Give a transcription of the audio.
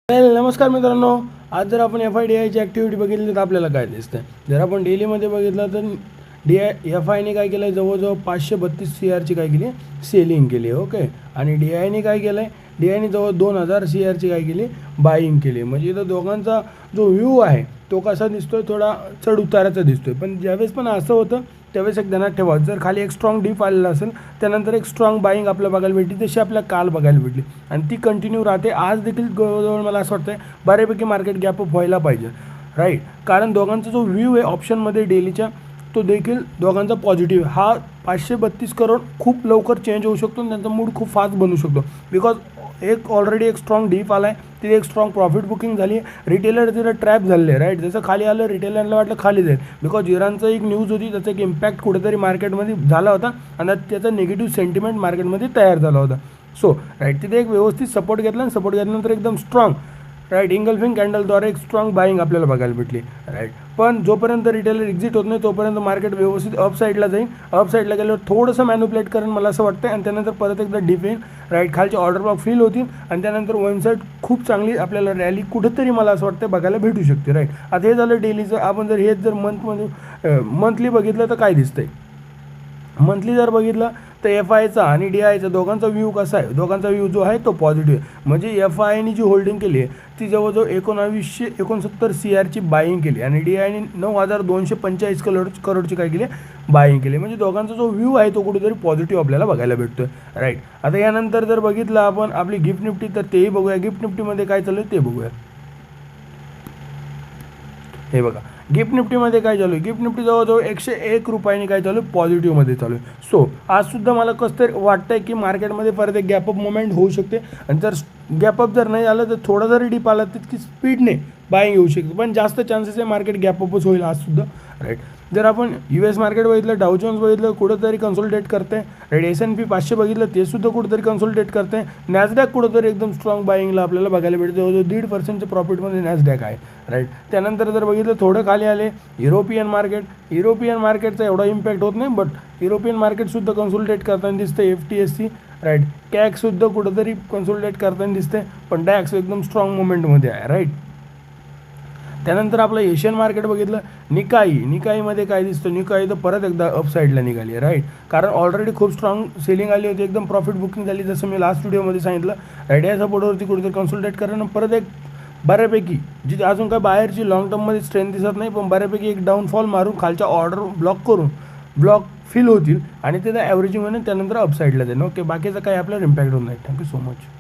नमस्कार मित्रांनो, आज जर आपण FIDIची ॲक्टिव्हिटी बघितली तर आपल्याला काय दिसतं. जर आपण डेलीमध्ये बघितलं तर FIने काय केलं आहे, जवळजवळ 532 CRची काय केली सेलिंग केली. ओके, आणि DIने काय केलं आहे, DIने जवळ 2000 CRची काय केली बाईंग केली. म्हणजे इथं दोघांचा जो व्ह्यू आहे तो कसा दिसतोय, थोडा चढ उताराचा दिसतोय. पण ज्यावेळेस पण असं होतं त्यावेळेस एक ध्यानात ठेवा, जर खाली एक स्ट्रॉंग डीप आलेला असेल त्यानंतर एक स्ट्रॉंग बाईंग आपल्याला बघायला भेटली, तशी आपल्याला काल बघायला भेटली आणि ती कंटिन्यू राहते. आज देखील जवळजवळ मला असं वाटतं बऱ्यापैकी मार्केट गॅप अप व्हायला पाहिजे, राईट. कारण दोघांचा जो व्ह्यू आहे ऑप्शनमध्ये डेलीच्या, तो देखील दोघांचा पॉझिटिव्ह. हा 532 करोड खूप लवकर चेंज होऊ शकतो आणि त्यांचा मूड खूप फास्ट बनू शकतो. बिकॉज ऑलरेडी एक स्ट्रॉंग डीप आला आहे, तिथे एक स्ट्रॉंग प्रॉफिट बुकिंग झाली आहे. रिटेलर तिथं ट्रॅप झाले, राईट. जसं खाली आलं रिटेलरला वाटलं खाली जाईल, बिकॉज इराणचं एक न्यूज होती, त्याचा एक इम्पॅक्ट कुठेतरी मार्केटमध्ये झाला होता आणि त्याचा निगेटिव्ह सेंटिमेंट मार्केटमध्ये तयार झाला होता. सो राईट, तिथे एक व्यवस्थित सपोर्ट घेतला आणि सपोर्ट घेतल्यानंतर एकदम स्ट्रॉंग, राईट, इंगल्फिंग कॅन्डलद्वारे एक स्ट्रॉंग बाईंग आपल्याला बघायला भेटली, राईट. पण जोपर्यंत रिटेलर एक्झिट होत नाही तोपर्यंत मार्केट व्यवस्थित अप साईडला जाईल. अप साईडला गेल्यावर थोडंसं मॅन्युप्लेट करेल मला असं वाटतं आणि त्यानंतर परत एकदा डिप येईल, राईट. खालचे ऑर्डर ब्लॉक फील होतील आणि त्यानंतर वन साईड खूप चांगली आपल्याला रॅली कुठंतरी मला असं वाटतं बघायला भेटू शकते, राईट. आता हे झालं डेलीचं. आपण जर हेच जर मंथली बघितलं तर काय दिसतंय, मंथली जर बघितलं तर FIचा आणि DIचा दोघांचा व्ह्यू कसा आहे, दोघांचा व्ह्यू जो आहे तो पॉझिटिव्ह आहे. म्हणजे FIने जी होल्डिंग केली आहे ती जवळजवळ 1969 CRची बाईंग केली आणि DIने 9245 करोडची काय केली बाईंग केली. म्हणजे दोघांचा जो व्ह्यू आहे तो कुठेतरी पॉझिटिव्ह आपल्याला बघायला भेटतोय, राईट. आता यानंतर जर बघितलं आपण आपली गिफ्ट निफ्टी, तर तेही बघूया. गिफ्ट निफ्टीमध्ये काय चालू आहे ते बघूया. हे बघा, गिफ्ट निफ्टीमध्ये काय चालू आहे, गिफ्ट निफ्टी जवळजवळ 101 रुपयांनी काय चालू आहे पॉझिटिव्हमध्ये चालू आहे. सो आजसुद्धा मला कसं तरी वाटतं की मार्केटमध्ये परत एक गॅपअप मुवमेंट होऊ शकते आणि जर गॅपअप जर नाही आलं तर थोडा जरी डीप आला तितकी स्पीडने बाईंग येऊ शकते, पण जास्त चान्सेस आहे मार्केट गॅपअपच होईल आजसुद्धा, राईट. जर आपण US मार्केट बघितलं, डाऊ जोन्स बघितलं कुठंतरी कन्सोलिडेट करते, राईट. S&P 500 बघितलं ते सुद्धा कुठंतरी कन्सोलिडेट करते. नॅसडॅक कुठंतरी एकदम स्ट्रॉंग बाईंगला आपल्याला बघायला भेटते, जवळजवळ 1.5% प्रॉफिटमध्ये नॅसडॅक आहे, राईट. त्यानंतर जर बघितलं थोडं खाली आले युरोपियन मार्केटचा एवढा इम्पॅक्ट होत नाही, बट युरोपियन मार्केटसुद्धा कन्सोलिडेट करताना दिसतं. FTSE, राईट, कॅकसुद्धा कुठंतरी कन्सोलिडेट करताना दिसते, पण डॅक्स एकदम स्ट्रॉंग मुवमेंटमध्ये आहे, राईट. त्यानंतर आपलं एशियन मार्केट बघितलं, निकाईमध्ये काय दिसतं, निकाई तर परत एकदा अपसाईडला निघाली आहे, राईट. कारण ऑलरेडी खूप स्ट्रॉंग सेलिंग आली होती, एकदम प्रॉफिट बुकिंग झाली, जसं मी लास्ट व्हिडिओमध्ये सांगितलं, राईट. या सपोर्टवरती कुठेतरी कन्सोलिडेट करणं परत एक बऱ्यापैकी जिथे अजून काय बाहेरची लॉंग टर्ममध्ये स्ट्रेंथ दिसत नाही, पण बऱ्यापैकी एक डाऊनफॉल मारून खालच्या ऑर्डर ब्लॉक फिल होतील आणि तिथं ॲव्हरेजिंग म्हणून त्यानंतर अपसाईडला जाईल. ओके, बाकीचं काही आपल्याला इम्पॅक्ट होत नाही. Thank you so much.